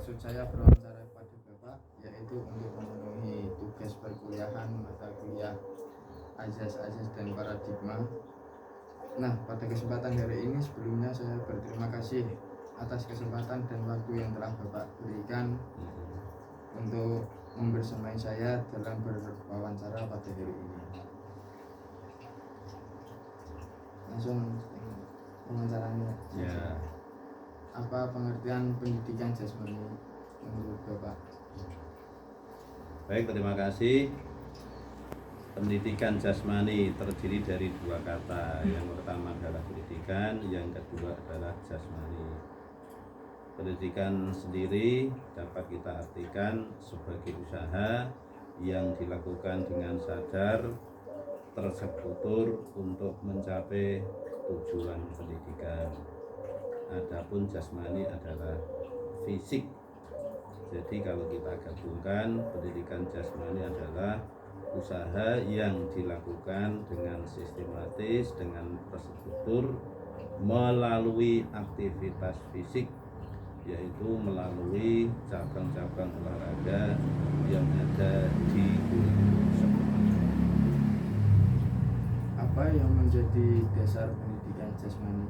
maksud saya berwawancara kepada Bapak yaitu untuk memenuhi tugas perkuliahan mata kuliah azas-azas dan paradigma. Nah, pada kesempatan hari ini sebelumnya saya berterima kasih atas kesempatan dan waktu yang telah Bapak berikan untuk membersamai saya dalam berwawancara pada hari ini. Langsung wawancaranya. Ya. Apa pengertian pendidikan jasmani menurut Bapak? Baik, terima kasih. Pendidikan jasmani terdiri dari dua kata. Yang pertama adalah pendidikan, yang kedua adalah jasmani. Pendidikan sendiri dapat kita artikan sebagai usaha yang dilakukan dengan sadar, terstruktur untuk mencapai tujuan pendidikan. Adapun jasmani adalah fisik. Jadi kalau kita gabungkan, pendidikan jasmani adalah usaha yang dilakukan dengan sistematis, dengan terstruktur melalui aktivitas fisik, yaitu melalui cabang-cabang olahraga yang ada di kurikulum sekolah. Apa yang menjadi dasar pendidikan jasmani?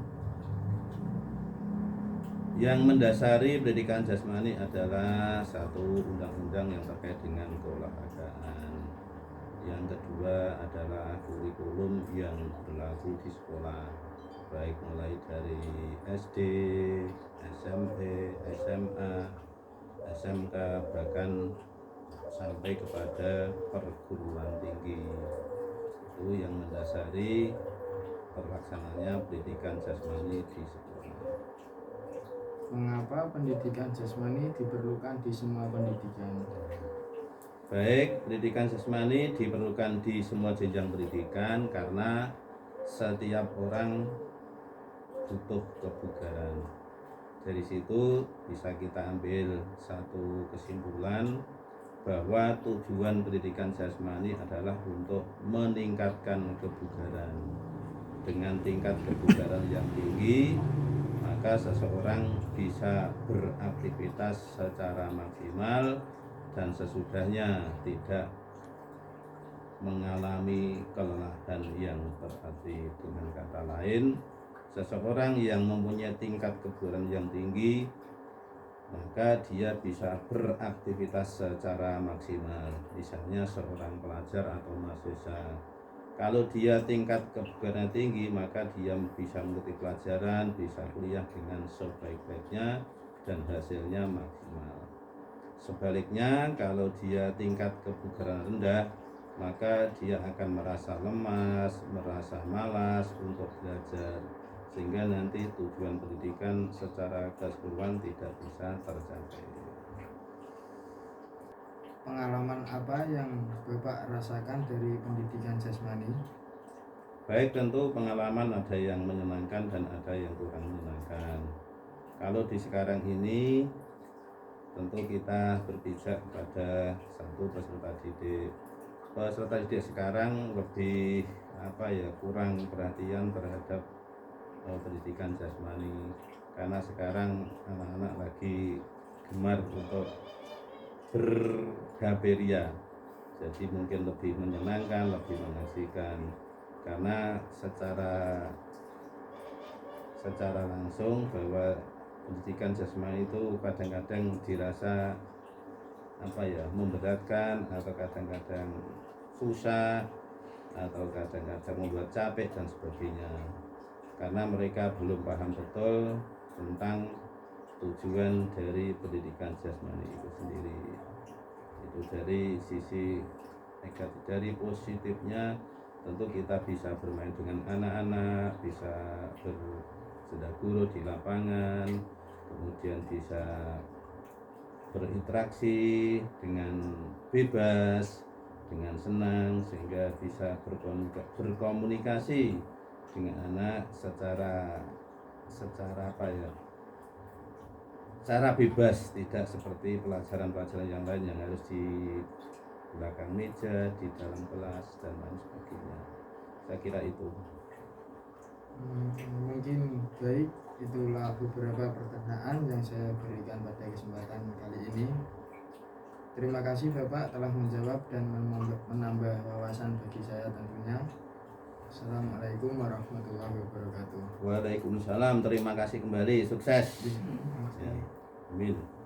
Yang mendasari pendidikan jasmani adalah satu, undang-undang yang terkait dengan keolahragaan. Yang kedua adalah kurikulum yang berlaku di sekolah, baik mulai dari SD, SMP, SMA, SMK, bahkan sampai kepada perguruan tinggi. Itu yang mendasari terlaksananya pendidikan jasmani di sekolah. Mengapa pendidikan jasmani diperlukan di semua pendidikan? Baik, pendidikan jasmani diperlukan di semua jenjang pendidikan karena setiap orang butuh kebugaran. Dari situ bisa kita ambil satu kesimpulan bahwa tujuan pendidikan jasmani adalah untuk meningkatkan kebugaran. Dengan tingkat kebugaran yang tinggi, maka seseorang bisa beraktivitas secara maksimal dan sesudahnya tidak mengalami kelelahan yang berarti. Dengan kata lain, seseorang yang mempunyai tingkat kebugaran yang tinggi, maka dia bisa beraktivitas secara maksimal. Misalnya seorang pelajar atau mahasiswa, kalau dia tingkat kebugaran tinggi, maka dia bisa mengikuti pelajaran, bisa kuliah dengan sebaik-baiknya dan hasilnya maksimal. Sebaliknya, kalau dia tingkat kebugaran rendah, maka dia akan merasa lemas, merasa malas untuk belajar, sehingga nanti tujuan pendidikan secara keseluruhan tidak bisa tercapai. Pengalaman apa yang Bapak rasakan dari pendidikan jasmani? Baik, tentu pengalaman ada yang menyenangkan dan ada yang kurang menyenangkan. Kalau di sekarang ini, tentu kita berpijak pada satu peserta didik. Peserta didik sekarang lebih kurang perhatian terhadap pendidikan jasmani, karena sekarang anak-anak lagi gemar untuk bergaberia. Jadi mungkin lebih menyenangkan, lebih mengasihkan, karena secara langsung bahwa pendidikan jasmani itu kadang-kadang dirasa memberatkan, atau kadang-kadang susah, atau kadang-kadang membuat capek dan sebagainya, karena mereka belum paham betul tentang tujuan dari pendidikan jasmani itu sendiri. Itu dari sisi negatif. Dari positifnya, tentu kita bisa bermain dengan anak-anak, bisa bersendaguru di lapangan, kemudian bisa berinteraksi dengan bebas, dengan senang, sehingga bisa berkomunikasi dengan anak secara bebas, tidak seperti pelajaran-pelajaran yang lain yang harus di belakang meja, di dalam kelas, dan lain sebagainya. Saya kira itu. Mungkin baik, itulah beberapa pertanyaan yang saya berikan pada kesempatan kali ini. Terima kasih Bapak telah menjawab dan menambah wawasan bagi saya tentunya. Assalamualaikum warahmatullahi wabarakatuh. Waalaikumsalam, terima kasih kembali, sukses. Terima kasih. Ya, amin.